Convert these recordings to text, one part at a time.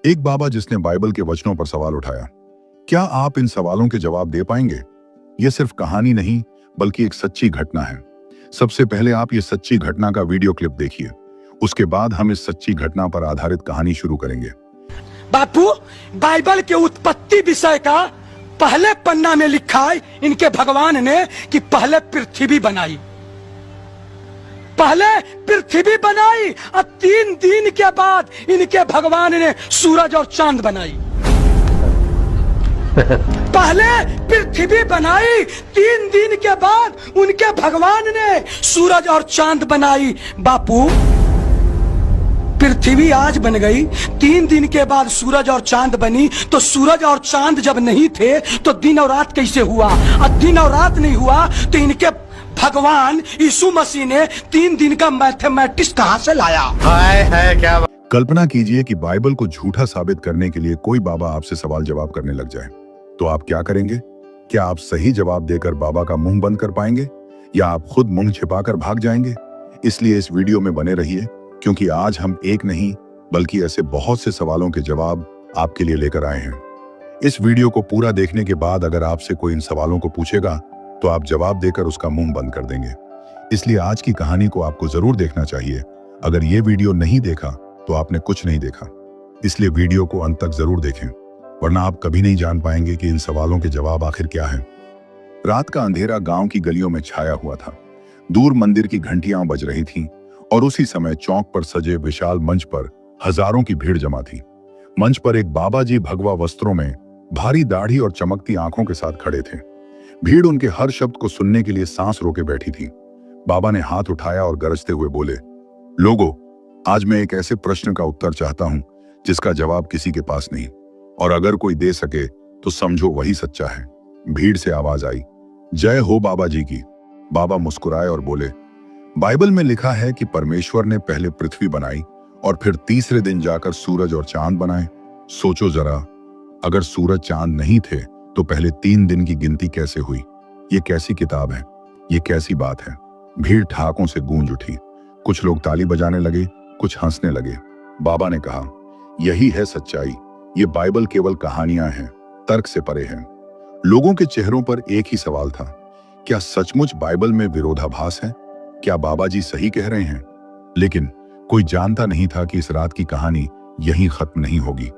एक बाबा जिसने बाइबल के वचनों पर सवाल उठाया। क्या आप इन सवालों के जवाब दे पाएंगे? यह सिर्फ कहानी नहीं बल्कि एक सच्ची घटना है। सबसे पहले आप ये सच्ची घटना का वीडियो क्लिप देखिए, उसके बाद हम इस सच्ची घटना पर आधारित कहानी शुरू करेंगे। बापू, बाइबल के उत्पत्ति विषय का पहले पन्ना में लिखा है इनके भगवान ने कि पहले पृथ्वी बनाई, पहले पृथ्वी बनाई और 3 दिन के बाद इनके भगवान ने सूरज और चांद बनाई। पहले पृथ्वी बनाई, 3 दिन के बाद उनके भगवान ने सूरज और चांद बनाई। बापू, पृथ्वी आज बन गई, 3 दिन के बाद सूरज और चांद बनी, तो सूरज और चांद जब नहीं थे तो दिन और रात कैसे हुआ? और दिन और रात नहीं हुआ तो इनके भगवान यीशु मसीह ने 3 दिन का मैथमेटिक्स कहां से लाया? है क्या? कल्पना कीजिए कि बाइबल को झूठा साबित करने के लिए कोई बाबा आपसे सवाल जवाब करने लग जाए, तो आप क्या करेंगे? क्या आप सही जवाब देकर बाबा का मुंह बंद कर पाएंगे या आप खुद मुंह छिपाकर भाग जाएंगे? इसलिए इस वीडियो में बने रहिए, क्योंकि आज हम एक नहीं बल्कि ऐसे बहुत से सवालों के जवाब आपके लिए लेकर आए हैं। इस वीडियो को पूरा देखने के बाद अगर आपसे कोई इन सवालों को पूछेगा तो आप जवाब देकर उसका मुंह बंद कर देंगे। इसलिए आज की कहानी को आपको जरूर देखना चाहिए। अगर ये वीडियो नहीं देखा तो आपने कुछ नहीं देखा, इसलिए वीडियो को अंत तक जरूर देखें, वरना आप कभी नहीं जान पाएंगे कि इन सवालों के जवाब आखिर क्या हैं। रात का अंधेरा गांव की गलियों में छाया हुआ था। दूर मंदिर की घंटियां बज रही थीं और उसी समय चौक पर सजे विशाल मंच पर हजारों की भीड़ जमा थी। मंच पर एक बाबा जी भगवा वस्त्रों में, भारी दाढ़ी और चमकती आंखों के साथ खड़े थे। भीड़ उनके हर शब्द को सुनने के लिए सांस रोके बैठी थी। बाबा ने हाथ उठाया और गरजते हुए बोले, लोगों, आज मैं एक ऐसे प्रश्न का उत्तर चाहता हूं जिसका जवाब किसी के पास नहीं, और अगर कोई दे सके तो समझो वही सच्चा है। भीड़ से आवाज आई, जय हो बाबा जी की। बाबा मुस्कुराए और बोले, बाइबल में लिखा है कि परमेश्वर ने पहले पृथ्वी बनाई और फिर तीसरे दिन जाकर सूरज और चांद बनाए। सोचो जरा, अगर सूरज चांद नहीं थे तो पहले 3 दिन की गिनती कैसे हुई? ये कैसी किताब है? ये कैसी बात है? भीड़ ठहाकों से गूंज उठी। कुछ लोग ताली बजाने लगे, कुछ हंसने लगे। बाबा ने कहा, यही है सच्चाई। ये बाइबल केवल कहानियां हैं, तर्क से परे हैं। लोगों के चेहरों पर एक ही सवाल था, क्या सचमुच बाइबल में विरोधाभास है? क्या बाबा जी सही कह रहे हैं? लेकिन कोई जानता नहीं था कि इस रात की कहानी यहीं खत्म नहीं होगी।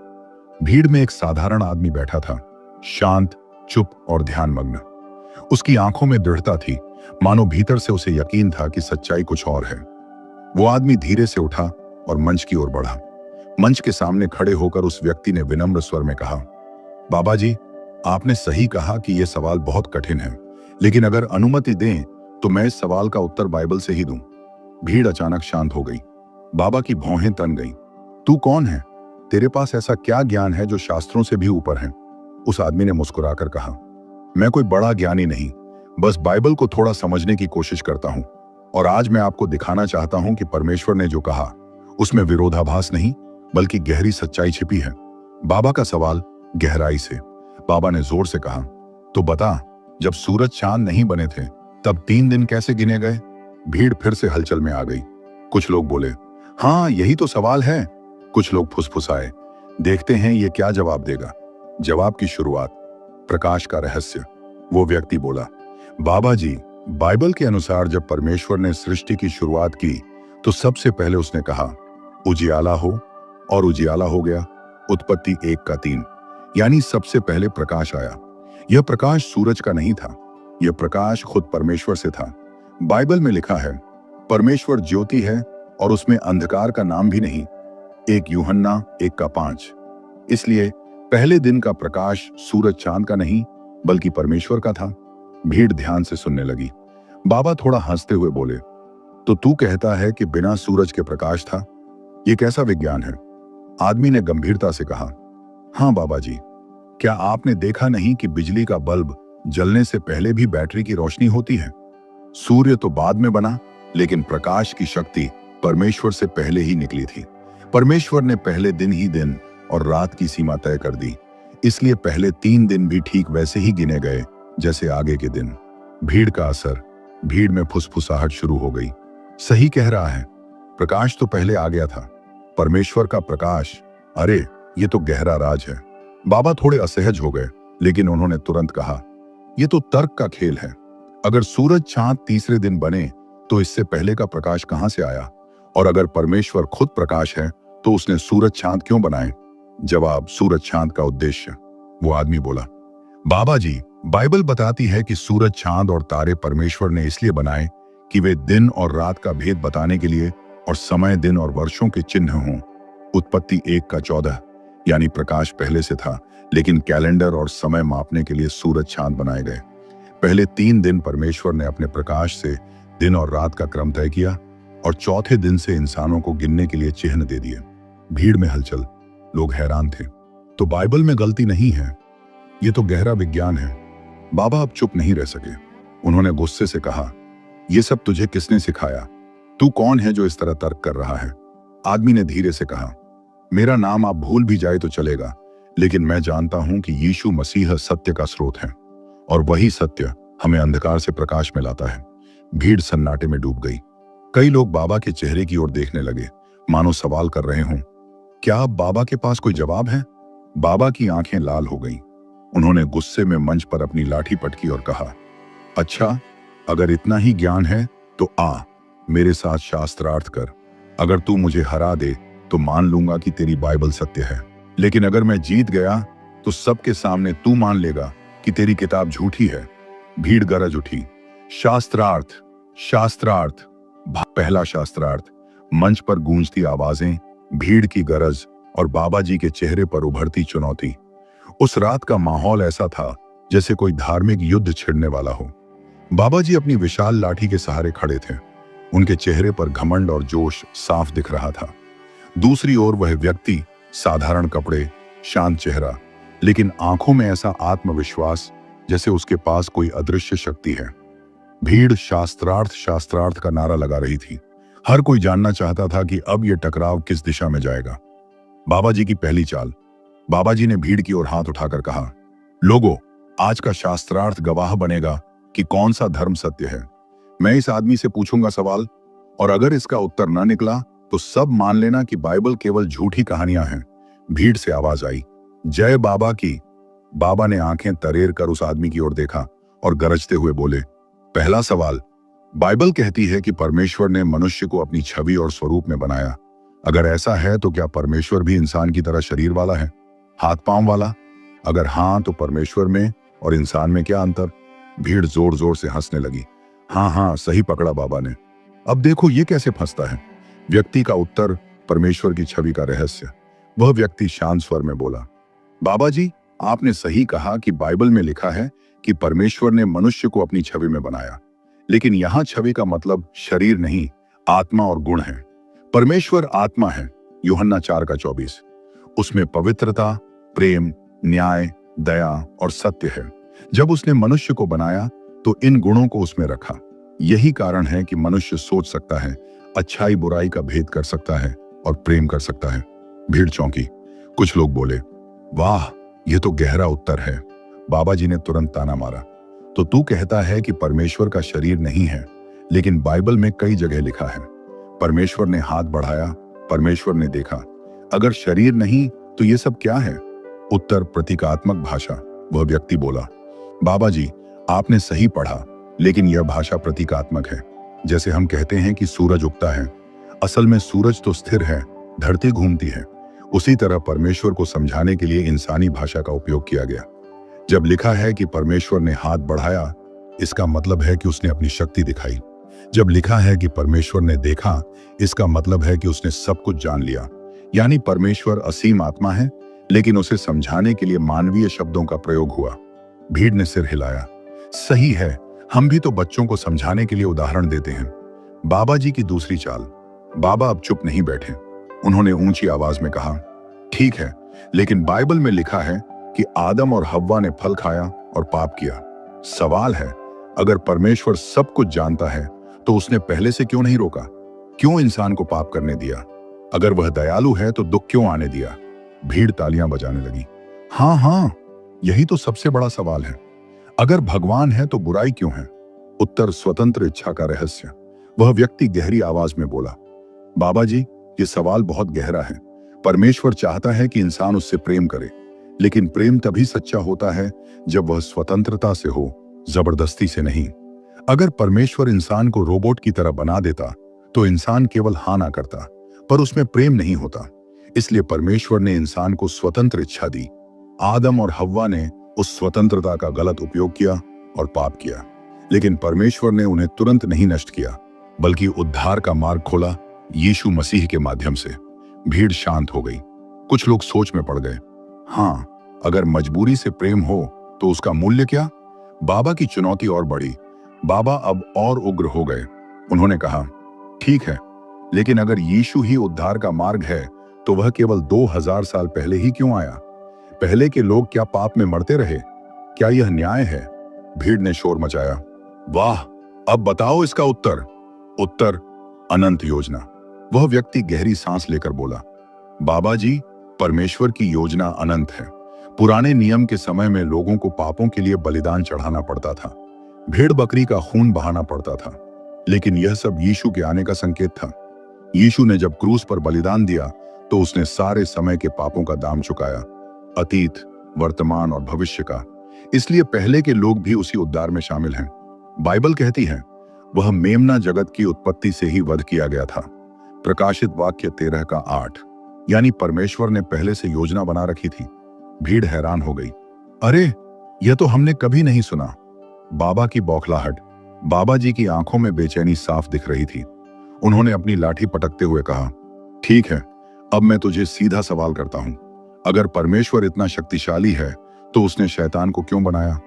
भीड़ में एक साधारण आदमी बैठा था, शांत, चुप और ध्यानमग्न। उसकी आंखों में दृढ़ता थी, मानो भीतर से उसे यकीन था कि सच्चाई कुछ और है। वो आदमी धीरे से उठा और मंच की ओर बढ़ा। मंच के सामने खड़े होकर उस व्यक्ति ने विनम्र स्वर में कहा, बाबा जी, आपने सही कहा कि यह सवाल बहुत कठिन है, लेकिन अगर अनुमति दें तो मैं इस सवाल का उत्तर बाइबल से ही दूं। भीड़ अचानक शांत हो गई। बाबा की भौहें तन गईं। तू कौन है? तेरे पास ऐसा क्या ज्ञान है जो शास्त्रों से भी ऊपर है? उस आदमी ने मुस्कुराकर कहा, मैं कोई बड़ा ज्ञानी नहीं, बस बाइबल को थोड़ा समझने की कोशिश करता हूं, और आज मैं आपको दिखाना चाहता हूं कि परमेश्वर ने जो कहा उसमें विरोधाभास नहीं बल्कि गहरी सच्चाई छिपी है। बाबा का सवाल गहराई से। बाबा ने जोर से कहा, तो बता, जब सूरज चांद नहीं बने थे तब 3 दिन कैसे गिने गए? भीड़ फिर से हलचल में आ गई। कुछ लोग बोले, हाँ यही तो सवाल है। कुछ लोग फुसफुसाए, देखते हैं ये क्या जवाब देगा। जवाब की शुरुआत, प्रकाश का रहस्य। वो व्यक्ति बोला, बाबा जी, बाइबल के अनुसार जब परमेश्वर ने सृष्टि की शुरुआत की तो सबसे पहले उसने कहा, उजियाला हो, और उजियाला हो गया। उत्पत्ति 1:3, यानी सबसे पहले प्रकाश आया। यह प्रकाश सूरज का नहीं था, यह प्रकाश खुद परमेश्वर से था। बाइबल में लिखा है, परमेश्वर ज्योति है और उसमें अंधकार का नाम भी नहीं। 1 यूहन्ना 1:5। इसलिए पहले दिन का प्रकाश सूरज चांद का नहीं बल्कि परमेश्वर का था। भीड़ ध्यान से सुनने लगी। बाबा थोड़ा हंसते हुए बोले, तो तू कहता है कि बिना सूरज के प्रकाश था? ये कैसा विज्ञान है? आदमी ने गंभीरता से कहा, हाँ बाबा जी, क्या आपने देखा नहीं कि बिजली का बल्ब जलने से पहले भी बैटरी की रोशनी होती है? सूर्य तो बाद में बना, लेकिन प्रकाश की शक्ति परमेश्वर से पहले ही निकली थी। परमेश्वर ने पहले दिन ही दिन और रात की सीमा तय कर दी, इसलिए पहले 3 दिन भी ठीक वैसे ही गिने गए जैसे आगे के दिन। भीड़ का असर। भीड़ में फुसफुसाहट शुरू हो गई। सही कह रहा है, प्रकाश तो पहले आ गया था, परमेश्वर का प्रकाश। अरे ये तो गहरा राज है। बाबा थोड़े असहज हो गए, लेकिन उन्होंने तुरंत कहा, ये तो तर्क का खेल है। अगर सूरज चांद तीसरे दिन बने तो इससे पहले का प्रकाश कहां से आया? और अगर परमेश्वर खुद प्रकाश है तो उसने सूरज चांद क्यों बनाए? जवाब, सूरज चांद का उद्देश्य। वो आदमी बोला, बाबा जी, बाइबल बताती है कि सूरज चांद और तारे परमेश्वर ने इसलिए बनाए कि वे दिन और रात का भेद बताने के लिए और समय, दिन और वर्षों के चिन्ह हों। उत्पत्ति 1:14, यानी प्रकाश पहले से था, लेकिन कैलेंडर और समय मापने के लिए सूरज चांद बनाए गए। पहले 3 दिन परमेश्वर ने अपने प्रकाश से दिन और रात का क्रम तय किया और चौथे दिन से इंसानों को गिनने के लिए चिन्ह दे दिए। भीड़ में हलचल, लोग हैरान थे। तो बाइबल में गलती नहीं है, ये तो गहरा विज्ञान है। बाबा अब चुप नहीं रह सके। उन्होंने गुस्से से कहा, ये सब तुझे किसने सिखाया? तू कौन है जो इस तरह तर्क कर रहा है? आदमी ने धीरे से कहा, मेरा नाम आप भूल भी जाए तो चलेगा, लेकिन मैं जानता हूं कि यीशु मसीह सत्य का स्रोत है और वही सत्य हमें अंधकार से प्रकाश में लाता है। भीड़ सन्नाटे में डूब गई। कई लोग बाबा के चेहरे की ओर देखने लगे, मानो सवाल कर रहे हों, क्या अब बाबा के पास कोई जवाब है? बाबा की आंखें लाल हो गईं। उन्होंने गुस्से में मंच पर अपनी लाठी पटकी और कहा, अच्छा, अगर इतना ही ज्ञान है तो आ, मेरे साथ शास्त्रार्थ कर। अगर तू मुझे हरा दे तो मान लूंगा कि तेरी बाइबल सत्य है, लेकिन अगर मैं जीत गया तो सबके सामने तू मान लेगा कि तेरी किताब झूठी है। भीड़ गरज उठी, शास्त्रार्थ, शास्त्रार्थ। पहला शास्त्रार्थ। मंच पर गूंजती आवाजें, भीड़ की गरज और बाबा जी के चेहरे पर उभरती चुनौती। उस रात का माहौल ऐसा था जैसे कोई धार्मिक युद्ध छिड़ने वाला हो। बाबा जी अपनी विशाल लाठी के सहारे खड़े थे। उनके चेहरे पर घमंड और जोश साफ दिख रहा था। दूसरी ओर वह व्यक्ति, साधारण कपड़े, शांत चेहरा, लेकिन आंखों में ऐसा आत्मविश्वास जैसे उसके पास कोई अदृश्य शक्ति है। भीड़ शास्त्रार्थ, शास्त्रार्थ का नारा लगा रही थी। हर कोई जानना चाहता था कि अब यह टकराव किस दिशा में जाएगा। बाबा जी की पहली चाल। बाबा जी ने भीड़ की ओर हाथ उठाकर कहा, लोगों, आज का शास्त्रार्थ गवाह बनेगा कि कौन सा धर्म सत्य है। मैं इस आदमी से पूछूंगा सवाल, और अगर इसका उत्तर न निकला तो सब मान लेना कि बाइबल केवल झूठी कहानियां हैं। भीड़ से आवाज आई, जय बाबा की। बाबा ने आंखें तरेर कर उस आदमी की ओर देखा और गरजते हुए बोले, पहला सवाल, बाइबल कहती है कि परमेश्वर ने मनुष्य को अपनी छवि और स्वरूप में बनाया। अगर ऐसा है तो क्या परमेश्वर भी इंसान की तरह शरीर वाला है, हाथ पांव वाला? अगर हाँ, तो परमेश्वर में और इंसान में क्या अंतर? भीड़ जोर जोर से हंसने लगी। हाँ हाँ, सही पकड़ा बाबा ने। अब देखो ये कैसे फंसता है। व्यक्ति का उत्तर, परमेश्वर की छवि का रहस्य। वह व्यक्ति शांत स्वर में बोला, बाबा जी, आपने सही कहा कि बाइबल में लिखा है कि परमेश्वर ने मनुष्य को अपनी छवि में बनाया, लेकिन यहां छवि का मतलब शरीर नहीं, आत्मा और गुण है। परमेश्वर आत्मा है, यूहन्ना 4:24। उसमें पवित्रता, प्रेम, न्याय, दया और सत्य है। जब उसने मनुष्य को बनाया तो इन गुणों को उसमें रखा। यही कारण है कि मनुष्य सोच सकता है, अच्छाई बुराई का भेद कर सकता है और प्रेम कर सकता है। भीड़ चौंकी। कुछ लोग बोले, वाह, यह तो गहरा उत्तर है। बाबा जी ने तुरंत ताना मारा, तो तू कहता है कि परमेश्वर का शरीर नहीं है, लेकिन बाइबल में कई जगह लिखा है, परमेश्वर ने हाथ बढ़ाया, परमेश्वर ने देखा। अगर शरीर नहीं तो ये सब क्या है? उत्तर, प्रतीकात्मक भाषा। वह व्यक्ति बोला, बाबा जी, आपने सही पढ़ा, लेकिन यह भाषा प्रतीकात्मक है। जैसे हम कहते हैं कि सूरज उगता है, असल में सूरज तो स्थिर है, धरती घूमती है। उसी तरह परमेश्वर को समझाने के लिए इंसानी भाषा का उपयोग किया गया। जब लिखा है कि परमेश्वर ने हाथ बढ़ाया, इसका मतलब है कि उसने अपनी शक्ति दिखाई। जब लिखा है कि परमेश्वर ने देखा, इसका मतलब है कि उसने सब कुछ जान लिया। यानी परमेश्वर असीम आत्मा है, लेकिन उसे समझाने के लिए मानवीय शब्दों का प्रयोग हुआ। भीड़ ने सिर हिलाया। सही है, हम भी तो बच्चों को समझाने के लिए उदाहरण देते हैं। बाबा जी की दूसरी चाल। बाबा अब चुप नहीं बैठे। उन्होंने ऊंची आवाज में कहा, ठीक है, लेकिन बाइबल में लिखा है कि आदम और हव्वा ने फल खाया और पाप किया। सवाल है, अगर परमेश्वर सब कुछ जानता है तो उसने पहले से क्यों नहीं रोका? क्यों इंसान को पाप करने दिया? अगर वह दयालु है तो दुख क्यों आने दिया? भीड़ तालियां बजाने लगी। हाँ हाँ, यही तो सबसे बड़ा सवाल है। अगर भगवान है तो बुराई क्यों है? उत्तर, स्वतंत्र इच्छा का रहस्य। वह व्यक्ति गहरी आवाज में बोला, बाबा जी, ये सवाल बहुत गहरा है। परमेश्वर चाहता है कि इंसान उससे प्रेम करे, लेकिन प्रेम तभी सच्चा होता है जब वह स्वतंत्रता से हो, जबरदस्ती से नहीं। अगर परमेश्वर इंसान को रोबोट की तरह बना देता तो इंसान केवल हाँ ना करता, पर उसमें प्रेम नहीं होता। इसलिए परमेश्वर ने इंसान को स्वतंत्र इच्छा दी। आदम और हव्वा ने उस स्वतंत्रता का गलत उपयोग किया और पाप किया, लेकिन परमेश्वर ने उन्हें तुरंत नहीं नष्ट किया, बल्कि उद्धार का मार्ग खोला यीशु मसीह के माध्यम से। भीड़ शांत हो गई। कुछ लोग सोच में पड़ गए, हाँ, अगर मजबूरी से प्रेम हो तो उसका मूल्य क्या? बाबा की चुनौती और बढ़ी। बाबा अब और उग्र हो गए। उन्होंने कहा, ठीक है, लेकिन अगर यीशु ही उद्धार का मार्ग है तो वह केवल 2000 साल पहले ही क्यों आया? पहले के लोग क्या पाप में मरते रहे? क्या यह न्याय है? भीड़ ने शोर मचाया, वाह, अब बताओ इसका उत्तर। उत्तर, अनंत योजना। वह व्यक्ति गहरी सांस लेकर बोला, बाबा जी, परमेश्वर की योजना अनंत है। पुराने नियम के समय में लोगों को पापों के लिए बलिदान चढ़ाना पड़ता था, भेड़ बकरी का खून बहाना पड़ता था, लेकिन यह सब यीशु के आने का संकेत था। यीशु ने जब क्रूस पर बलिदान दिया तो उसने सारे समय के पापों का दाम चुकाया, अतीत, वर्तमान और भविष्य का। इसलिए पहले के लोग भी उसी उद्धार में शामिल हैं। बाइबल कहती है, वह मेमना जगत की उत्पत्ति से ही वध किया गया था। प्रकाशित वाक्य 13 का 8। यानी परमेश्वर ने पहले से योजना बना रखी थी। भीड़ हैरान हो गई, अरे, यह तो हमने कभी नहीं सुना। बाबा की बौखलाहट। बाबा जी की आंखों में बेचैनी साफ दिख रही थी। उन्होंने अपनी लाठी पटकते हुए कहा, ठीक है, अब मैं तुझे सीधा सवाल करता हूं। अगर परमेश्वर इतना शक्तिशाली है तो उसने शैतान को क्यों बनाया?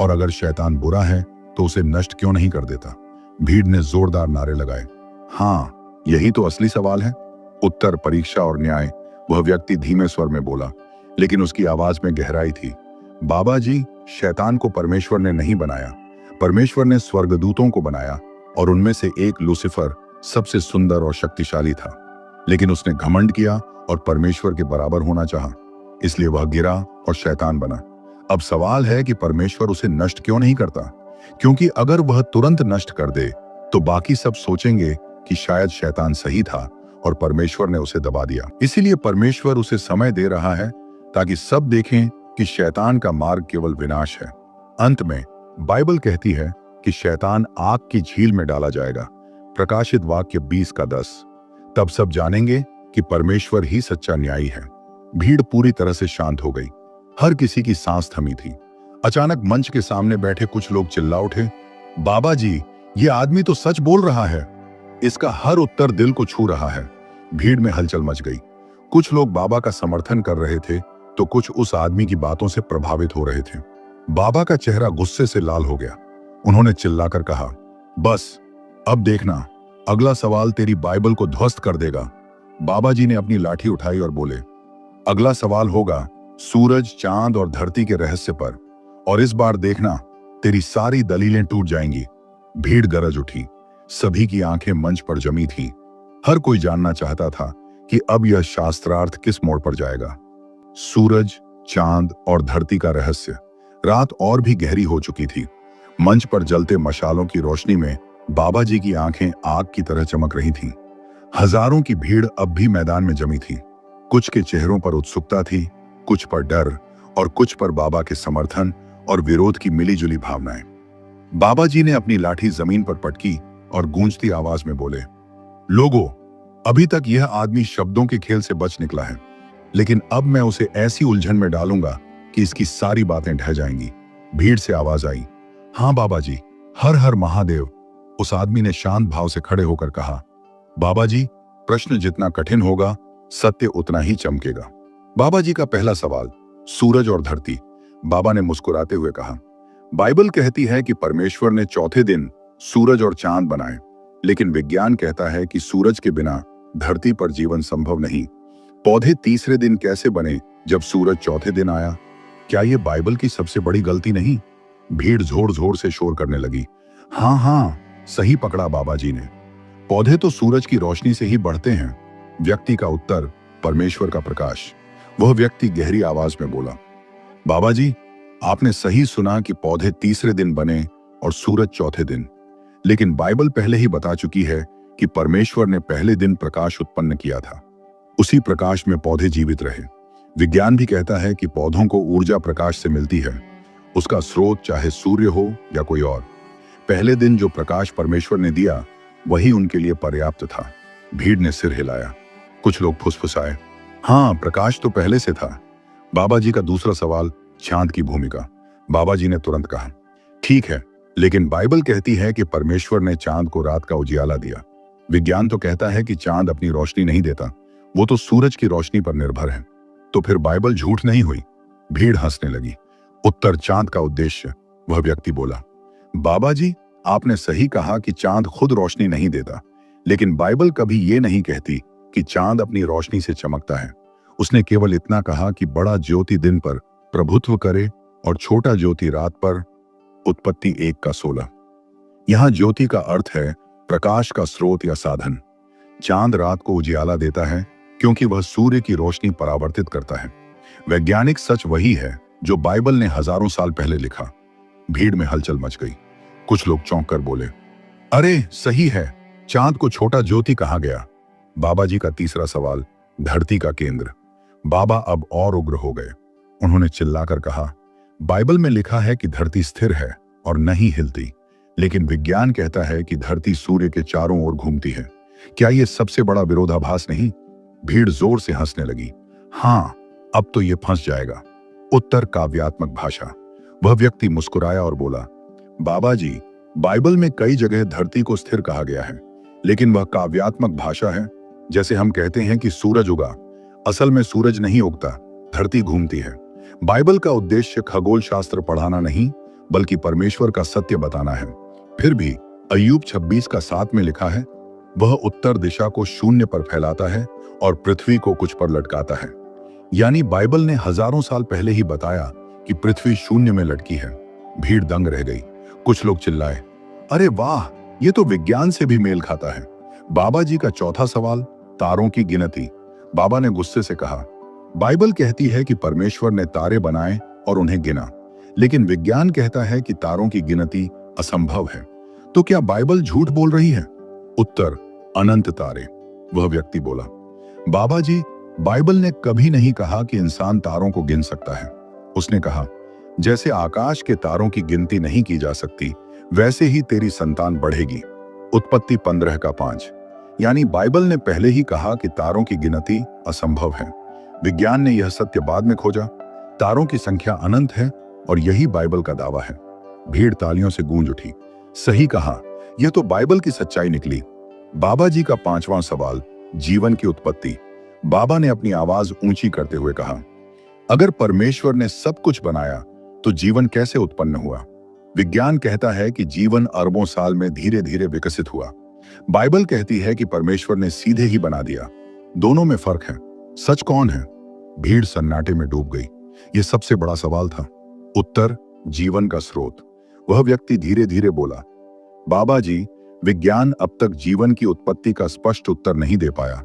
और अगर शैतान बुरा है तो उसे नष्ट क्यों नहीं कर देता? भीड़ ने जोरदार नारे लगाए, हाँ, यही तो असली सवाल है। उत्तर, परीक्षा और न्याय। वह व्यक्ति धीमे स्वर में बोला, लेकिन उसकी आवाज में गहराई थी। बाबा जी, शैतान को परमेश्वर ने नहीं बनाया। परमेश्वर ने स्वर्गदूतों को बनाया और उनमें से एक लूसीफर सबसे सुंदर और शक्तिशाली था, लेकिन उसने घमंड किया और परमेश्वर के बराबर होना चाहा, इसलिए वह गिरा और शैतान बना। अब सवाल है कि परमेश्वर उसे नष्ट क्यों नहीं करता? क्योंकि अगर वह तुरंत नष्ट कर दे तो बाकी सब सोचेंगे कि शायद शैतान सही था और परमेश्वर ने उसे दबा दिया। इसीलिए परमेश्वर उसे समय दे रहा है ताकि सब देखें कि शैतान का मार्ग केवल विनाश है। अंत में बाइबल कहती है कि शैतान आग की झील में डाला जाएगा। प्रकाशित वाक्य 20 का 10। तब सब जानेंगे कि परमेश्वर ही सच्चा न्यायी है। भीड़ पूरी तरह से शांत हो गई। हर किसी की सांस थमी थी। अचानक मंच के सामने बैठे कुछ लोग चिल्ला उठे, बाबा जी, ये आदमी तो सच बोल रहा है। इसका हर उत्तर दिल को छू रहा है। भीड़ में हलचल मच गई। कुछ लोग बाबा का समर्थन कर रहे थे तो कुछ उस आदमी की बातों से प्रभावित हो रहे थे। बाबा का चेहरा गुस्से से लाल हो गया। उन्होंने चिल्लाकर कहा, बस, अब देखना, अगला सवाल तेरी बाइबल को ध्वस्त कर देगा। बाबा जी ने अपनी लाठी उठाई और बोले, अगला सवाल होगा सूरज, चांद और धरती के रहस्य पर, और इस बार देखना, तेरी सारी दलीलें टूट जाएंगी। भीड़ गरज उठी। सभी की आंखें मंच पर जमी थी। हर कोई जानना चाहता था कि अब यह शास्त्रार्थ किस मोड़ पर जाएगा। सूरज, चांद और धरती का रहस्य। रात और भी गहरी हो चुकी थी। मंच पर जलते मशालों की रोशनी में बाबा जी की आंखें आग की तरह चमक रही थीं। हजारों की भीड़ अब भी मैदान में जमी थी। कुछ के चेहरों पर उत्सुकता थी, कुछ पर डर और कुछ पर बाबा के समर्थन और विरोध की मिलीजुली भावनाएं। बाबा जी ने अपनी लाठी जमीन पर पटकी और गूंजती आवाज में बोले, लोगों, अभी तक यह आदमी शब्दों के खेल से बच निकला है, लेकिन अब मैं उसे ऐसी उलझन में डालूंगा कि इसकी सारी बातें ढह जाएंगी। भीड़ से आवाज आई, हाँ बाबा जी, हर हर महादेव। उस आदमी ने शांत भाव से खड़े होकर कहा, बाबा जी, प्रश्न जितना कठिन होगा, सत्य उतना ही चमकेगा। बाबा जी का पहला सवाल, सूरज और धरती। बाबा ने मुस्कुराते हुए कहा, बाइबल कहती है कि परमेश्वर ने चौथे दिन सूरज और चांद बनाए, लेकिन विज्ञान कहता है कि सूरज के बिना धरती पर जीवन संभव नहीं। पौधे तीसरे दिन कैसे बने जब सूरज चौथे दिन आया? क्या यह बाइबल की सबसे बड़ी गलती नहीं? भीड़ जोर जोर से शोर करने लगी, हाँ हाँ, सही पकड़ा बाबा जी ने। पौधे तो सूरज की रोशनी से ही बढ़ते हैं। व्यक्ति का उत्तर, परमेश्वर का प्रकाश। वह व्यक्ति गहरी आवाज में बोला, बाबा जी, आपने सही सुना कि पौधे तीसरे दिन बने और सूरज चौथे दिन, लेकिन बाइबल पहले ही बता चुकी है कि परमेश्वर ने पहले दिन प्रकाश उत्पन्न किया था। उसी प्रकाश में पौधे जीवित रहे। विज्ञान भी कहता है कि पौधों को ऊर्जा प्रकाश से मिलती है, उसका स्रोत चाहे सूर्य हो या कोई और। पहले दिन जो प्रकाश परमेश्वर ने दिया वही उनके लिए पर्याप्त था। भीड़ ने सिर हिलाया। कुछ लोग फुसफुसाए, हाँ, प्रकाश तो पहले से था। बाबा जी का दूसरा सवाल, चांद की भूमिका। बाबा जी ने तुरंत कहा, ठीक है, लेकिन बाइबल कहती है कि परमेश्वर ने चांद को रात का उजियाला दिया। विज्ञान तो कहता है कि चांद अपनी रोशनी नहीं देता, वो तो सूरज की रोशनी पर निर्भर है। तो फिर बाइबल झूठ नहीं हुई? भीड़ हंसने लगी। उत्तर, चांद का उद्देश्य। वह व्यक्ति बोला, बाबा जी, आपने सही कहा कि चांद खुद रोशनी नहीं देता, लेकिन बाइबल कभी ये नहीं कहती कि चांद अपनी रोशनी से चमकता है। उसने केवल इतना कहा कि बड़ा ज्योति दिन पर प्रभुत्व करे और छोटा ज्योति रात पर। उत्पत्ति 1:16। यहां ज्योति का अर्थ है प्रकाश का स्रोत या साधन। चांद रात को उजियाला देता है क्योंकि वह सूर्य की रोशनी परावर्तित करता है। वैज्ञानिक सच वही है जो बाइबल ने हजारों साल पहले लिखा। भीड़ में हलचल मच गई। कुछ लोग चौंक कर बोले, अरे सही है, चांद को छोटा ज्योति कहा गया। बाबा जी का तीसरा सवाल, धरती का केंद्र। बाबा अब और उग्र हो गए। उन्होंने चिल्लाकर कहा, बाइबल में लिखा है कि धरती स्थिर है और नहीं हिलती, लेकिन विज्ञान कहता है कि धरती सूर्य के चारों ओर घूमती है। क्या यह सबसे बड़ा विरोधाभास नहीं? भीड़ जोर से हंसने लगी। हाँ, अब तो यह फंस जाएगा। उत्तर, काव्यात्मक भाषा। वह व्यक्ति मुस्कुराया और बोला, बाबा जी, बाइबल में कई जगह धरती को स्थिर कहा गया है, लेकिन वह काव्यात्मक भाषा है। जैसे हम कहते हैं कि सूरज उगा, असल में सूरज नहीं उगता, धरती घूमती है। बाइबल का उद्देश्य खगोल शास्त्र पढ़ाना नहीं, बल्कि परमेश्वर का सत्य बताना है। फिर भी अय्यूब 26:7 में लिखा है, वह उत्तर दिशा को शून्य पर फैलाता है और पृथ्वी को कुछ पर लटकाता है। यानी बाइबल ने हजारों साल पहले ही बताया कि पृथ्वी शून्य में लटकी है। भीड़ दंग रह गई। कुछ लोग चिल्लाए, अरे वाह, ये तो विज्ञान से भी मेल खाता है। बाबा जी का चौथा सवाल, तारों की गिनती। बाबा ने गुस्से से कहा, बाइबल कहती है कि परमेश्वर ने तारे बनाए और उन्हें गिना, लेकिन विज्ञान कहता है कि तारों की गिनती असंभव है। तो क्या बाइबल झूठ बोल रही है? उत्तर, अनंत तारे। वह व्यक्ति बोला, बाबा जी, बाइबल ने कभी नहीं कहा कि इंसान तारों को गिन सकता है। उसने कहा, जैसे आकाश के तारों की गिनती नहीं की जा सकती, वैसे ही तेरी संतान बढ़ेगी। उत्पत्ति 15:5। यानी बाइबल ने पहले ही कहा कि तारों की गिनती असंभव है। विज्ञान ने यह सत्य बाद में खोजा। तारों की संख्या अनंत है और यही बाइबल का दावा है। भीड़ तालियों से गूंज उठी। सही कहा, यह तो बाइबल की सच्चाई निकली। बाबा जी का 5वां सवाल, जीवन की उत्पत्ति। बाबा ने अपनी आवाज ऊंची करते हुए कहा, अगर परमेश्वर ने सब कुछ बनाया तो जीवन कैसे उत्पन्न हुआ? विज्ञान कहता है कि जीवन अरबों साल में धीरे धीरे विकसित हुआ। बाइबल कहती है कि परमेश्वर ने सीधे ही बना दिया। दोनों में फर्क है। सच कौन है? भीड़ सन्नाटे में डूब गई। यह सबसे बड़ा सवाल था। उत्तर, जीवन का स्रोत। वह व्यक्ति धीरे धीरे बोला, बाबा जी, विज्ञान अब तक जीवन की उत्पत्ति का स्पष्ट उत्तर नहीं दे पाया।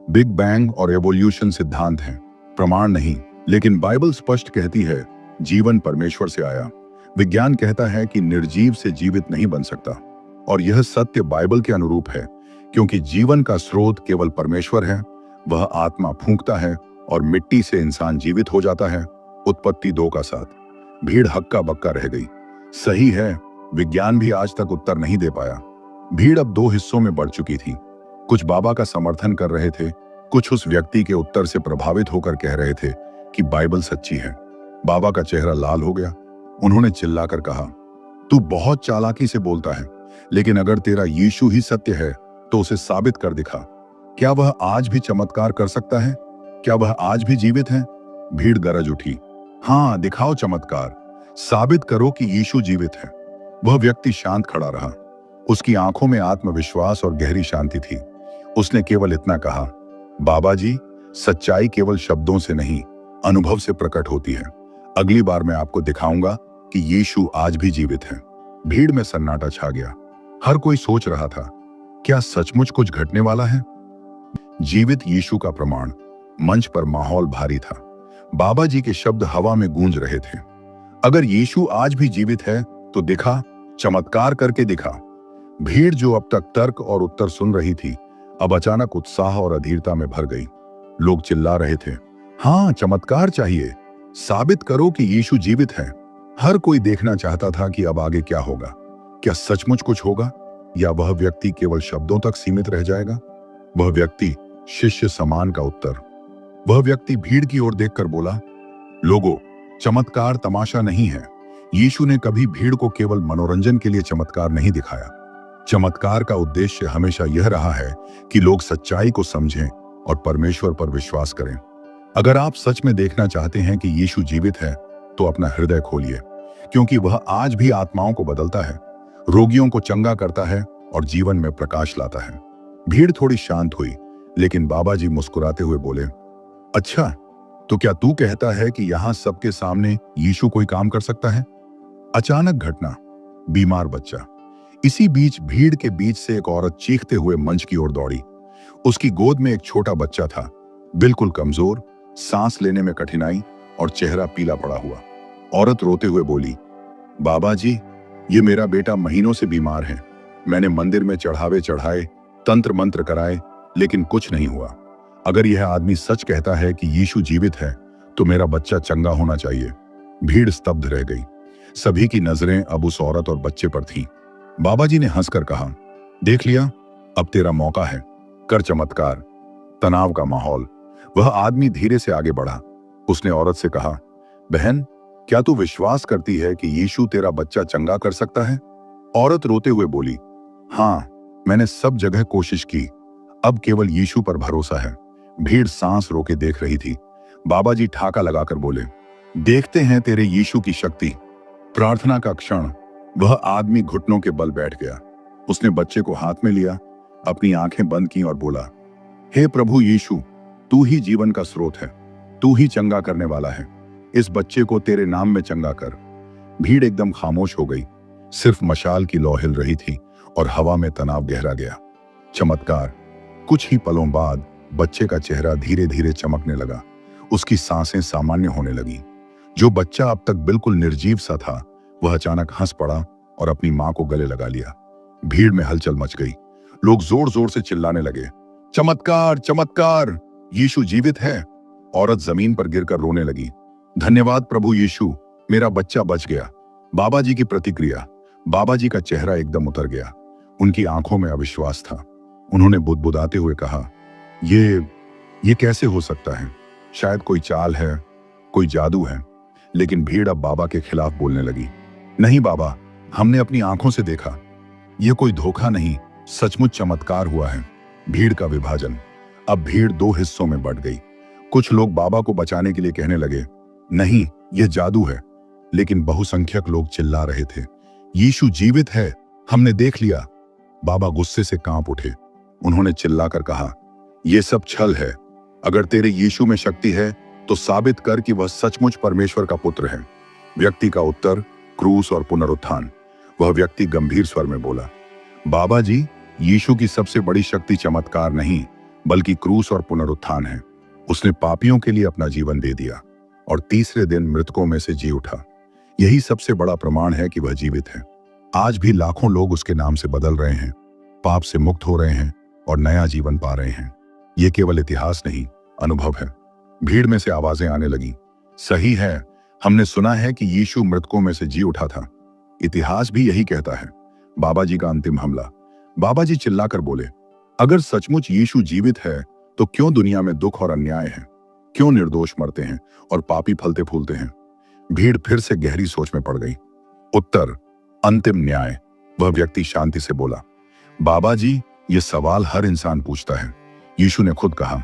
बिग बैंग और एवोल्यूशन सिद्धांत हैं, प्रमाण नहीं। लेकिन बाइबल स्पष्ट कहती है जीवन परमेश्वर से आया। विज्ञान कहता है कि निर्जीव से जीवित नहीं बन सकता, और यह सत्य बाइबल के अनुरूप है, क्योंकि जीवन का स्रोत केवल परमेश्वर है। वह आत्मा फूंकता है और मिट्टी से इंसान जीवित हो जाता है। उत्पत्ति 2:7। भीड़ हक्का बक्का रह गई। सही है, विज्ञान भी आज तक उत्तर नहीं दे पाया। भीड़ अब 2 हिस्सों में बढ़ चुकी थी। कुछ बाबा का समर्थन कर रहे थे, कुछ उस व्यक्ति के उत्तर से प्रभावित होकर कह रहे थे कि बाइबल सच्ची है। बाबा का चेहरा लाल हो गया। उन्होंने चिल्लाकर कहा, तू बहुत चालाकी से बोलता है, लेकिन अगर तेरा यीशु ही सत्य है तो उसे साबित कर दिखा। क्या वह आज भी चमत्कार कर सकता है? क्या वह आज भी जीवित है? भीड़ गरज उठी, हाँ, दिखाओ चमत्कार, साबित करो कि यीशु जीवित है। वह व्यक्ति शांत खड़ा रहा। उसकी आंखों में आत्मविश्वास और गहरी शांति थी। उसने केवल इतना कहा, बाबा जी, सच्चाई केवल शब्दों से नहीं, अनुभव से प्रकट होती है। अगली बार मैं आपको दिखाऊंगा कि यीशु आज भी जीवित है। भीड़ में सन्नाटा छा गया। हर कोई सोच रहा था, क्या सचमुच कुछ घटने वाला है? जीवित यीशु का प्रमाण। मंच पर माहौल भारी था। बाबा जी के शब्द हवा में गूंज रहे थे। अगर यीशु आज भी जीवित है तो दिखा, चमत्कार करके दिखा। भीड़ जो अब तक तर्क और उत्तर सुन रही थी, अब अचानक उत्साह और अधीरता में भर गई। लोग चिल्ला रहे थे, हाँ, चमत्कार चाहिए, साबित करो कि यीशु जीवित है। हर कोई देखना चाहता था कि अब आगे क्या होगा। क्या सचमुच कुछ होगा या वह व्यक्ति केवल शब्दों तक सीमित रह जाएगा? वह व्यक्ति शिष्य समान का उत्तर। वह व्यक्ति भीड़ की ओर देखकर बोला, लोगों, चमत्कार तमाशा नहीं है। यीशु ने कभी भीड़ को केवल मनोरंजन के लिए चमत्कार नहीं दिखाया। चमत्कार का उद्देश्य हमेशा यह रहा है कि लोग सच्चाई को समझें और परमेश्वर पर विश्वास करें। अगर आप सच में देखना चाहते हैं कि यीशु जीवित है, तो अपना हृदय खोलिए, क्योंकि वह आज भी आत्माओं को बदलता है, रोगियों को चंगा करता है और जीवन में प्रकाश लाता है। भीड़ थोड़ी शांत हुई, लेकिन बाबा जी मुस्कुराते हुए बोले, अच्छा, तो क्या तू कहता है कि यहां सबके सामने यीशु कोई काम कर सकता है? अचानक घटना, बीमार बच्चा। इसी बीच भीड़ के बीच से एक औरत चीखते हुए मंच की ओर दौड़ी। उसकी गोद में एक छोटा बच्चा था, बिल्कुल कमजोर, सांस लेने में कठिनाई और चेहरा पीला पड़ा हुआ। औरत रोते हुए बोली, बाबा जी, ये मेरा बेटा महीनों से बीमार है। मैंने मंदिर में चढ़ावे चढ़ाए, तंत्र मंत्र कराए, लेकिन कुछ नहीं हुआ। अगर यह आदमी सच कहता है कि यीशु जीवित है, तो मेरा बच्चा चंगा होना चाहिए। भीड़ स्तब्ध रह गई। सभी की नजरें अब उस औरत और बच्चे पर थीं। बाबा जी ने हंसकर कहा, देख लिया, अब तेरा मौका है, कर चमत्कार। तनाव का माहौल। वह आदमी धीरे से आगे बढ़ा। उसने औरत से कहा, बहन, क्या तू विश्वास करती है कि यीशु तेरा बच्चा चंगा कर सकता है? औरत रोते हुए बोली, हाँ, मैंने सब जगह कोशिश की, अब केवल यीशु पर भरोसा है। भीड़ सांस रोके देख रही थी। बाबा जी ठाका लगाकर बोले, देखते हैं तेरे यीशु की शक्ति। प्रार्थना का क्षण, वह आदमी घुटनों के बल बैठ गया। उसने बच्चे को हाथ में लिया, अपनी आंखें बंद की और बोला, हे प्रभु यीशु, तू ही जीवन का स्रोत है, तू ही चंगा करने वाला है। इस बच्चे को तेरे नाम में चंगा कर। भीड़ एकदम खामोश हो गई। सिर्फ मशाल की लौ हिल रही थी और हवा में तनाव गहरा गया। चमत्कार। कुछ ही पलों बाद बच्चे का चेहरा धीरे धीरे चमकने लगा। उसकी सांसें सामान्य होने लगी। जो बच्चा अब तक बिल्कुल निर्जीव सा था, वह अचानक हंस पड़ा और अपनी मां को गले लगा लिया। भीड़ में हलचल मच गई। लोग जोर जोर से चिल्लाने लगे, चमत्कार, चमत्कार, यीशु जीवित है। औरत जमीन पर गिरकर रोने लगी, धन्यवाद प्रभु यीशु, मेरा बच्चा बच गया। बाबा जी की प्रतिक्रिया। बाबा जी का चेहरा एकदम उतर गया। उनकी आंखों में अविश्वास था। उन्होंने बुदबुदाते हुए कहा, ये कैसे हो सकता है? शायद कोई चाल है, कोई जादू है। लेकिन भीड़ अब बाबा के खिलाफ बोलने लगी, नहीं बाबा, हमने अपनी आंखों से देखा, यह कोई धोखा नहीं, सचमुच चमत्कार हुआ है। भीड़ का विभाजन। अब भीड़ दो हिस्सों में बंट गई। कुछ लोग बाबा को बचाने के लिए कहने लगे, नहीं, यह जादू है। लेकिन बहुसंख्यक लोग चिल्ला रहे थे, यीशु जीवित है, हमने देख लिया। बाबा गुस्से से कांप उठे। उन्होंने चिल्लाकर कहा, यह सब छल है। अगर तेरे यीशु में शक्ति है, तो साबित कर कि वह सचमुच परमेश्वर का पुत्र है। व्यक्ति का उत्तर, क्रूस और पुनरुत्थान। वह व्यक्ति गंभीर स्वर में बोला, बाबा जी, यीशु की सबसे बड़ी शक्ति चमत्कार नहीं, बल्कि क्रूस और पुनरुत्थान है। उसने पापियों के लिए अपना जीवन दे दिया और तीसरे दिन मृतकों में से जी उठा। यही सबसे बड़ा प्रमाण है कि वह जीवित है। आज भी लाखों लोग उसके नाम से बदल रहे हैं, पाप से मुक्त हो रहे हैं और नया जीवन पा रहे हैं। यह केवल इतिहास नहीं, अनुभव है। भीड़ में से आवाजें आने लगी, सही है, हमने सुना है कि यीशु मृतकों में से जी उठा था। इतिहास भी यही कहता है। बाबा जी का अंतिम हमला। बाबा जी चिल्लाकर बोले, अगर सचमुच यीशु जीवित है, तो क्यों दुनिया में दुख और अन्याय है? क्यों निर्दोष मरते हैं और पापी फलते फूलते हैं? भीड़ फिर से गहरी सोच में पड़ गई। उत्तर, अंतिम न्याय। वह व्यक्ति शांति से बोला, बाबा जी, यह सवाल हर इंसान पूछता है। यीशु ने खुद कहा,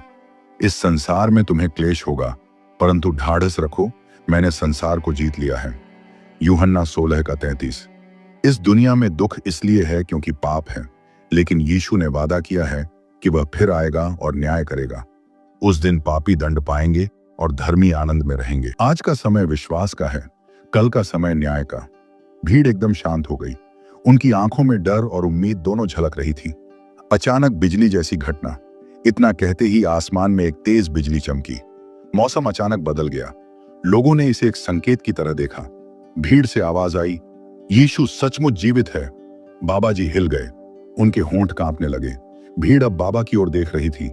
इस संसार में तुम्हें क्लेश होगा, परंतु ढाढ़स रखो, मैंने संसार को जीत लिया है। यूहन्ना 16:33। इस दुनिया में दुख इसलिए है क्योंकि पाप है, लेकिन यीशु ने वादा किया है कि वह फिर आएगा और न्याय करेगा। उस दिन पापी दंड पाएंगे और धर्मी आनंद में रहेंगे। आज का समय विश्वास का है, कल का समय न्याय का। भीड़ एकदम शांत हो गई। उनकी आंखों में डर और उम्मीद दोनों झलक रही थी। अचानक बिजली जैसी घटना। इतना कहते ही आसमान में एक तेज बिजली चमकी। मौसम अचानक बदल गया। लोगों ने इसे एक संकेत की तरह देखा। भीड़ से आवाज आई, यीशु सचमुच जीवित है। बाबा जी हिल गए। उनके होंठ कांपने लगे। भीड़ अब बाबा की ओर देख रही थी।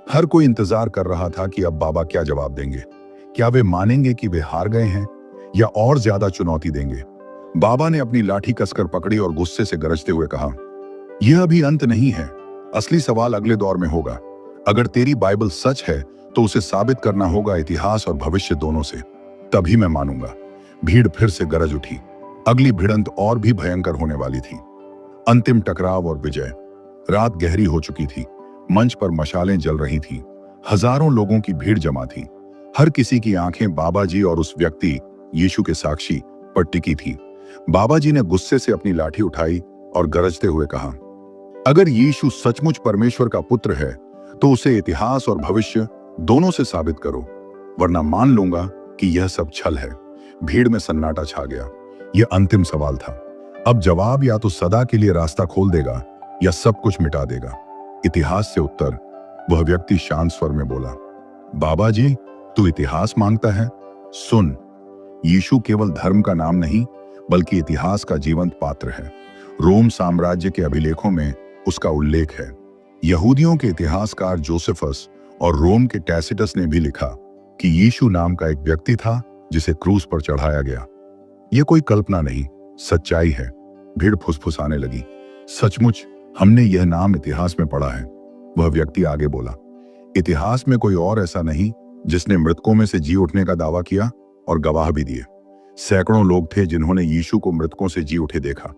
हर कोई इंतजार कर रहा था कि अब बाबा क्या जवाब देंगे। क्या वे मानेंगे कि वे हार गए हैं या और ज्यादा चुनौती देंगे? बाबा ने अपनी लाठी कसकर पकड़ी और गुस्से से गरजते हुए कहा, यह अभी अंत नहीं है। असली सवाल अगले दौर में होगा। अगर तेरी बाइबल सच है तो उसे साबित करना होगा इतिहास और भविष्य दोनों से, तभी मैं मानूंगा। भीड़ फिर से गरज उठी। अगली भिड़ंत और भी भयंकर होने वाली थी। अंतिम टकराव और विजय। रात गहरी हो चुकी थी। मंच पर मशालें जल रही थीं। हजारों लोगों की भीड़ जमा थी। हर किसी की आंखें बाबा जी और उस व्यक्ति यीशु के साक्षी पर टिकी थी। बाबा जी ने गुस्से से अपनी लाठी उठाई और गरजते हुए कहा, अगर यीशु सचमुच परमेश्वर का पुत्र है तो उसे इतिहास और भविष्य दोनों से साबित करो, वरना मान लूंगा कि यह सब छल है। भीड़ में सन्नाटा छा गया। यह अंतिम सवाल था। अब जवाब या तो सदा के लिए रास्ता खोल देगा या सब कुछ मिटा देगा। इतिहास से उत्तर। वह व्यक्ति शांत स्वर में बोला, बाबा जी, तू इतिहास मांगता है? सुन, यीशु केवल धर्म का नाम नहीं बल्कि इतिहास का जीवंत पात्र है। रोम साम्राज्य के अभिलेखों में उसका उल्लेख है। यहूदियों के इतिहासकार जोसेफस और रोम के टैसिटस ने भी लिखा कि यीशु नाम का एक व्यक्ति था जिसे क्रूस पर चढ़ाया गया। यह कोई कल्पना नहीं, सच्चाई है। भीड़ फुसफुसाने लगी, सचमुच हमने यह नाम इतिहास में पढ़ा है। वह व्यक्ति आगे बोला, इतिहास में कोई और ऐसा नहीं जिसने मृतकों में से जी उठने का दावा किया और गवाह भी दिए। सैकड़ों लोग थे जिन्होंने यीशु को मृतकों से जी उठे देखा।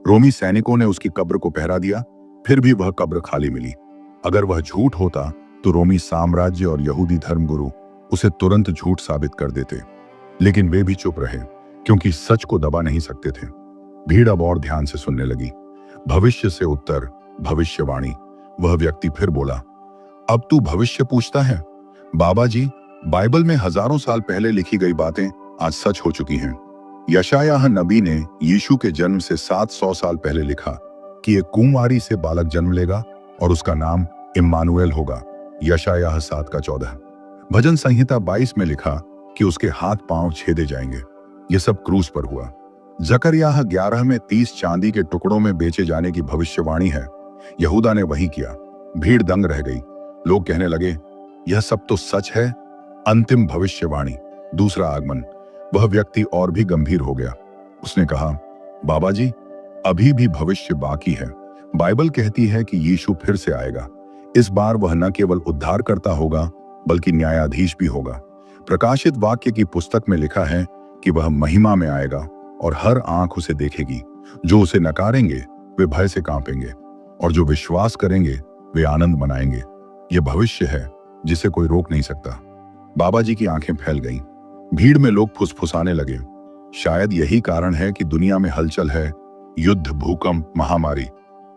रोमी सैनिकों ने उसकी कब्र को पहरा दिया, फिर भी वह कब्र खाली मिली। अगर वह झूठ होता तो रोमी साम्राज्य और यहूदी धर्मगुरु उसे तुरंत झूठ साबित कर देते, लेकिन वे भी चुप रहे क्योंकि सच को दबा नहीं सकते थे। भीड़ अब और ध्यान से सुनने लगी। भविष्य से उत्तर, भविष्यवाणी। वह व्यक्ति फिर बोला, अब तू भविष्य पूछता है? बाबा जी, बाइबल में हजारों साल पहले लिखी गई बातें आज सच हो चुकी हैं। यशायाह नबी ने यीशु के जन्म से 700 साल पहले लिखा कि एक कुंवारी से बालक जन्म लेगा और उसका नाम इम्मानुएल होगा। यशायाह 7:14। भजन संहिता 22 में लिखा कि उसके हाथ पांव छेदे जाएंगे। यह सब क्रूस पर हुआ। जकरियाह 11 में 30 चांदी के टुकड़ों में बेचे जाने की भविष्यवाणी है। यहूदा ने वही किया। भीड़ दंग रह गई। लोग कहने लगे, यह सब तो सच है। अंतिम भविष्यवाणी, दूसरा आगमन। वह व्यक्ति और भी गंभीर हो गया। उसने कहा, बाबा जी, अभी भी भविष्य बाकी है। बाइबल कहती है कि यीशु फिर से आएगा। इस बार वह न केवल उद्धारकर्ता होगा बल्कि न्यायाधीश भी होगा। प्रकाशित वाक्य की पुस्तक में लिखा है कि वह महिमा में आएगा और हर आंख उसे देखेगी। जो उसे नकारेंगे वे भय से कांपेंगे और जो विश्वास करेंगे वे आनंद मनाएंगे। यह भविष्य है जिसे कोई रोक नहीं सकता। बाबा जी की आंखें फैल गईं। भीड़ में लोग फुसफुसाने लगे। शायद यही कारण है कि दुनिया में हलचल है, युद्ध, भूकंप, महामारी।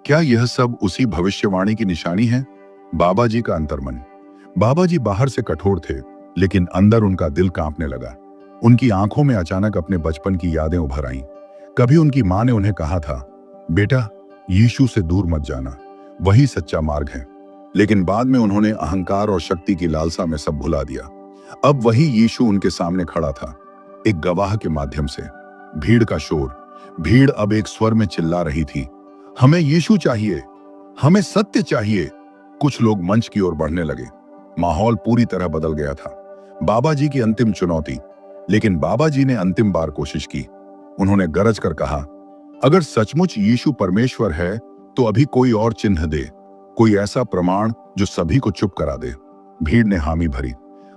क्या यह सब उसी भविष्यवाणी की निशानी है? बाबा जी का अंतर्मन। बाबा जी बाहर से कठोर थे, लेकिन अंदर उनका दिल कांपने लगा। उनकी आंखों में अचानक अपने बचपन की यादें उभर आईं। कभी उनकी मां ने उन्हें कहा था, बेटा, यीशु से दूर मत जाना, वही सच्चा मार्ग है। लेकिन बाद में उन्होंने अहंकार और शक्ति की लालसा में सब भुला दिया। अब वही यीशु उनके सामने खड़ा था, एक गवाह के माध्यम से। भीड़ का शोर। भीड़ अब एक स्वर में चिल्ला रही थी, हमें यीशु चाहिए, हमें सत्य चाहिए। कुछ लोग मंच की ओर बढ़ने लगे। माहौल पूरी तरह बदल गया था। बाबा जी की अंतिम चुनौती। लेकिन बाबा जी ने अंतिम बार कोशिश की। उन्होंने गरज कर कहा, अगर सचमुच यीशु परमेश्वर है तो अभी कोई और चिन्ह दे, कोई ऐसा प्रमाण जो सभी को चुप करा दे। भीड़ ने हामी भरी।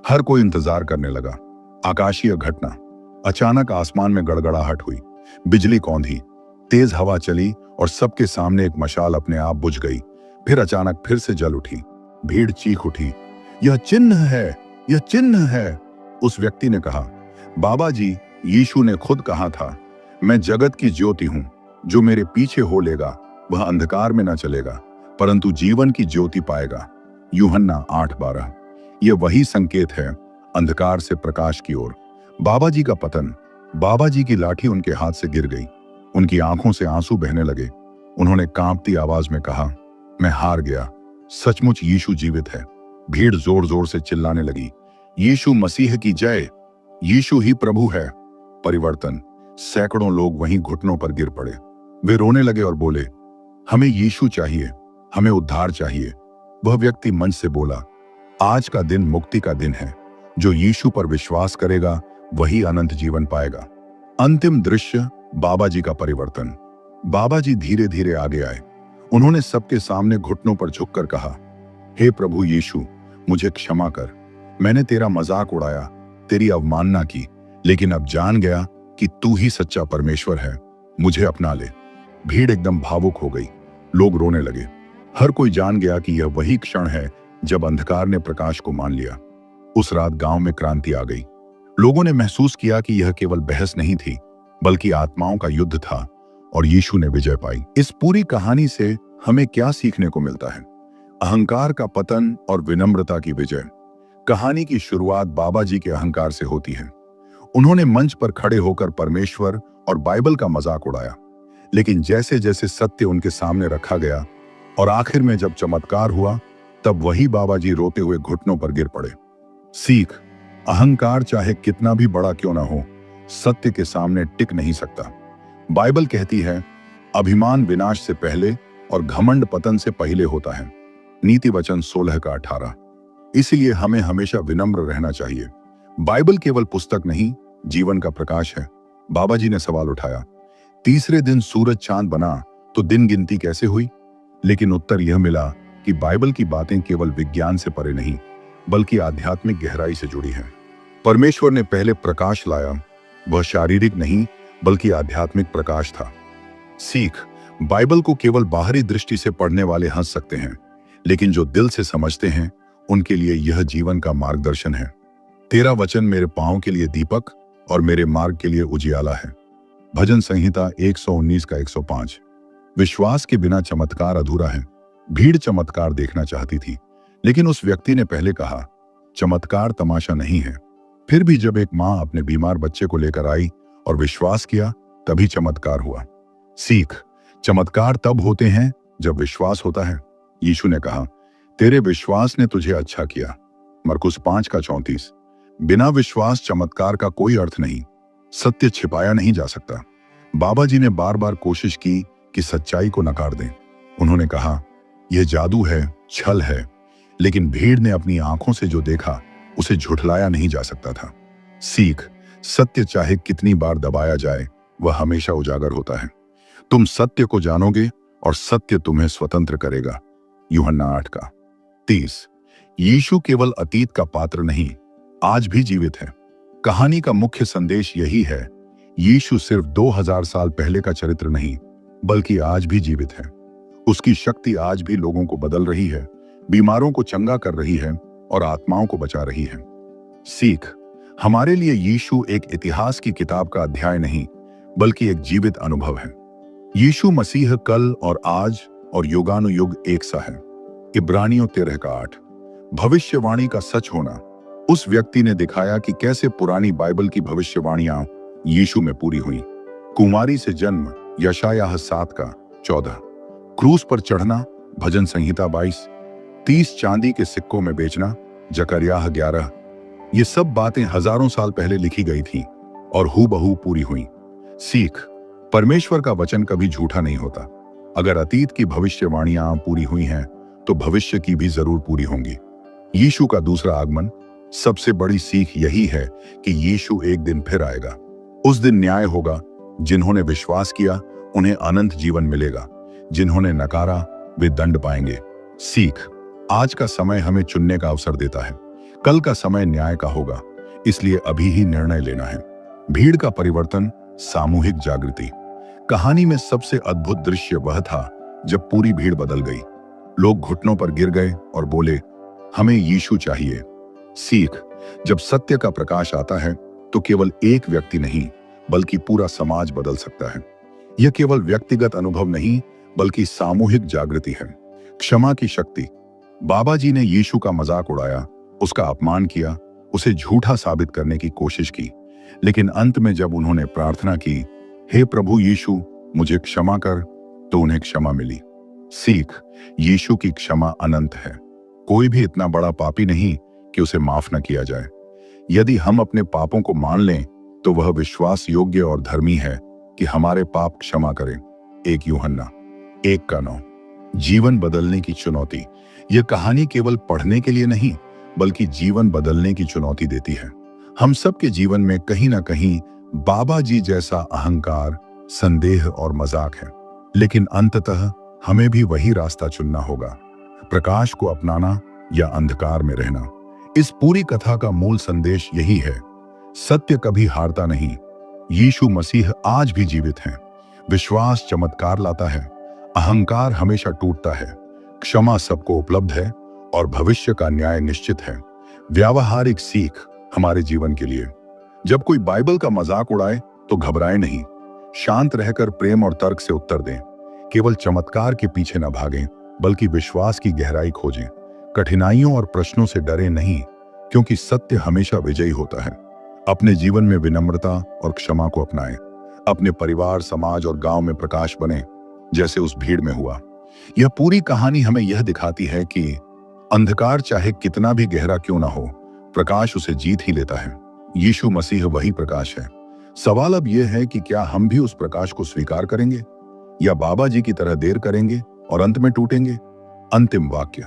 हर कोई इंतजार करने लगा। आकाशीय घटना। अचानक आसमान में गड़गड़ाहट हुई, बिजली कौंधी, तेज हवा चली और सबके सामने एक मशाल अपने आप बुझ गई। फिर अचानक फिर से जल उठी। भीड़ चीख उठी, यह चिन्ह है, यह चिन्ह है। उस व्यक्ति ने कहा, बाबा जी, यीशु ने खुद कहा था, मैं जगत की ज्योति हूं। जो मेरे पीछे हो लेगा वह अंधकार में न चलेगा परंतु जीवन की ज्योति पाएगा। यूहन्ना 8:12। यह वही संकेत है, अंधकार से प्रकाश की ओर। बाबा जी का पतन। बाबा जी की लाठी उनके हाथ से गिर गई। उनकी आंखों से आंसू बहने लगे। उन्होंने कांपती आवाज में कहा, मैं हार गया, सचमुच यीशु जीवित है। भीड़ जोर जोर से चिल्लाने लगी, यीशु मसीह की जय, यीशु ही प्रभु है। परिवर्तन। सैकड़ों लोग वहीं घुटनों पर गिर पड़े। वे रोने लगे और बोले, हमें यीशु चाहिए, हमें उद्धार चाहिए। वह व्यक्ति मंच से बोला, आज का दिन मुक्ति का दिन है। जो यीशु पर विश्वास करेगा वही अनंत जीवन पाएगा। अंतिम दृश्य, बाबा जी का परिवर्तन। बाबा जी धीरे धीरे आगे आए। उन्होंने सबके सामने घुटनों पर झुककर कहा, हे प्रभु यीशु, मुझे क्षमा कर। मैंने तेरा मजाक उड़ाया, तेरी अवमानना की, लेकिन अब जान गया कि तू ही सच्चा परमेश्वर है। मुझे अपना ले। भीड़ एकदम भावुक हो गई। लोग रोने लगे। हर कोई जान गया कि यह वही क्षण है जब अंधकार ने प्रकाश को मान लिया। उस रात गांव में क्रांति आ गई। लोगों ने महसूस किया कि यह केवल बहस नहीं थी, बल्कि आत्माओं का युद्ध था, और यीशु ने विजय पाई। इस पूरी कहानी से हमें क्या सीखने को मिलता है? अहंकार का पतन और विनम्रता की विजय। कहानी की शुरुआत बाबा जी के अहंकार से होती है। उन्होंने मंच पर खड़े होकर परमेश्वर और बाइबल का मजाक उड़ाया, लेकिन जैसे जैसे सत्य उनके सामने रखा गया और आखिर में जब चमत्कार हुआ, तब वही बाबा जी रोते हुए घुटनों पर गिर पड़े। सीख, अहंकार चाहे कितना भी बड़ा क्यों ना हो, सत्य के सामने टिक नहीं सकता। बाइबल कहती है, अभिमान विनाश से पहले और घमंड पतन से पहले होता है। नीति वचन 16:18। इसलिए हमें हमेशा विनम्र रहना चाहिए। बाइबल केवल पुस्तक नहीं, जीवन का प्रकाश है। बाबा जी ने सवाल उठाया, तीसरे दिन सूरज चांद बना तो दिन गिनती कैसे हुई? लेकिन उत्तर यह मिला कि बाइबल की बातें केवल विज्ञान से परे नहीं, बल्कि आध्यात्मिक गहराई से जुड़ी हैं। परमेश्वर ने पहले प्रकाश लाया। वह शारीरिक नहीं, बल्कि आध्यात्मिक प्रकाश था। सीख, बाइबल को केवल बाहरी दृष्टि से पढ़ने वाले हंस सकते हैं, लेकिन जो दिल से समझते हैं उनके लिए यह जीवन का मार्गदर्शन है। तेरा वचन मेरे पांव के लिए दीपक और मेरे मार्ग के लिए उजियाला है। भजन संहिता 119:105। विश्वास के बिना चमत्कार अधूरा है। भीड़ चमत्कार देखना चाहती थी, लेकिन उस व्यक्ति ने पहले कहा, चमत्कार तमाशा नहीं है। फिर भी जब एक मां अपने बीमार बच्चे को लेकर आई और विश्वास किया, तभी चमत्कार हुआ। सीख, चमत्कार तब होते हैं जब विश्वास होता है। यीशु ने कहा, तेरे विश्वास ने तुझे अच्छा किया। मरकुस 5:34। बिना विश्वास चमत्कार का कोई अर्थ नहीं। सत्य छिपाया नहीं जा सकता। बाबा जी ने बार बार कोशिश की कि सच्चाई को नकार दें। उन्होंने कहा, यह जादू है, छल है, लेकिन भीड़ ने अपनी आंखों से जो देखा उसे झुठलाया नहीं जा सकता था। सीख, सत्य चाहे कितनी बार दबाया जाए, वह हमेशा उजागर होता है। तुम सत्य को जानोगे और सत्य तुम्हें स्वतंत्र करेगा। यूहन्ना 8:30। यीशु केवल अतीत का पात्र नहीं, आज भी जीवित है। कहानी का मुख्य संदेश यही है, यीशु सिर्फ 2000 साल पहले का चरित्र नहीं, बल्कि आज भी जीवित है। उसकी शक्ति आज भी लोगों को बदल रही है, बीमारों को चंगा कर रही है और आत्माओं को बचा रही है। सीख, हमारे लिए यीशु एक इतिहास की किताब का अध्याय नहीं, बल्कि एक जीवित अनुभव है। यीशु मसीह कल और आज और युगानुयुग एक सा है। इब्रानियों 13:8। भविष्यवाणी का सच होना। उस व्यक्ति ने दिखाया कि कैसे पुरानी बाइबल की भविष्यवाणियां यीशु में पूरी हुई। कुमारी से जन्म, यशायाह 7:14। क्रूस पर चढ़ना, भजन संहिता 22। 30 चांदी के सिक्कों में बेचना, जकरियाह 11। ये सब बातें हजारों साल पहले लिखी गई थीं और हूबहू पूरी हुई। सीख, परमेश्वर का वचन कभी झूठा नहीं होता। अगर अतीत की भविष्यवाणियां पूरी हुई हैं, तो भविष्य की भी जरूर पूरी होंगी। यीशु का दूसरा आगमन। सबसे बड़ी सीख यही है कि यीशु एक दिन फिर आएगा। उस दिन न्याय होगा। जिन्होंने विश्वास किया उन्हें अनंत जीवन मिलेगा, जिन्होंने नकारा वे दंड पाएंगे। सीख, आज का समय हमें चुनने का अवसर देता है। कल का समय न्याय का होगा, इसलिए अभी ही निर्णय लेना है। भीड़ का परिवर्तन, सामूहिक जागृति। कहानी में सबसे अद्भुत दृश्य वह था जब पूरी भीड़ बदल गई। लोग घुटनों पर गिर गए और बोले, हमें यीशु चाहिए। सीख, जब सत्य का प्रकाश आता है तो केवल एक व्यक्ति नहीं, बल्कि पूरा समाज बदल सकता है। यह केवल व्यक्तिगत अनुभव नहीं, बल्कि सामूहिक जागृति है। क्षमा की शक्ति। बाबा जी ने यीशु का मजाक उड़ाया, उसका अपमान किया, उसे झूठा साबित करने की कोशिश की, लेकिन अंत में जब उन्होंने प्रार्थना की, हे प्रभु यीशु, मुझे क्षमा कर, तो उन्हें क्षमा मिली। सीख, यीशु की क्षमा अनंत है। कोई भी इतना बड़ा पापी नहीं कि उसे माफ न किया जाए। यदि हम अपने पापों को मान लें, तो वह विश्वास योग्य और धर्मी है कि हमारे पाप क्षमा करें। 1 यूहन्ना 1:9। जीवन बदलने की चुनौती। यह कहानी केवल पढ़ने के लिए नहीं, बल्कि जीवन बदलने की चुनौती देती है। हम सबके जीवन में कहीं ना कहीं बाबा जी जैसा अहंकार, संदेह और मजाक है, लेकिन अंततः हमें भी वही रास्ता चुनना होगा, प्रकाश को अपनाना या अंधकार में रहना। इस पूरी कथा का मूल संदेश यही है, सत्य कभी हारता नहीं। यीशु मसीह आज भी जीवित हैं। विश्वास चमत्कार लाता है, अहंकार हमेशा टूटता है, क्षमा सबको उपलब्ध है और भविष्य का न्याय निश्चित है। व्यावहारिक सीख हमारे जीवन के लिए, जब कोई बाइबल का मजाक उड़ाए तो घबराएं नहीं, शांत रहकर प्रेम और तर्क से उत्तर दें। केवल चमत्कार के पीछे न भागें, बल्कि विश्वास की गहराई खोजें। कठिनाइयों और प्रश्नों से डरे नहीं, क्योंकि सत्य हमेशा विजयी होता है। अपने जीवन में विनम्रता और क्षमा को अपनाएं। अपने परिवार, समाज और गांव में प्रकाश बने, जैसे उस भीड़ में हुआ। यह पूरी कहानी हमें यह दिखाती है कि अंधकार चाहे कितना भी गहरा क्यों ना हो, प्रकाश उसे जीत ही लेता है। यीशु मसीह वही प्रकाश है। सवाल अब यह है कि क्या हम भी उस प्रकाश को स्वीकार करेंगे या बाबा जी की तरह देर करेंगे और अंत में टूटेंगे। अंतिम वाक्य,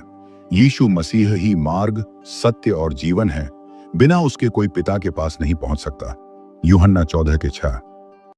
यीशु मसीह ही मार्ग, सत्य और जीवन है। बिना उसके कोई पिता के पास नहीं पहुंच सकता। यूहन्ना 14:6।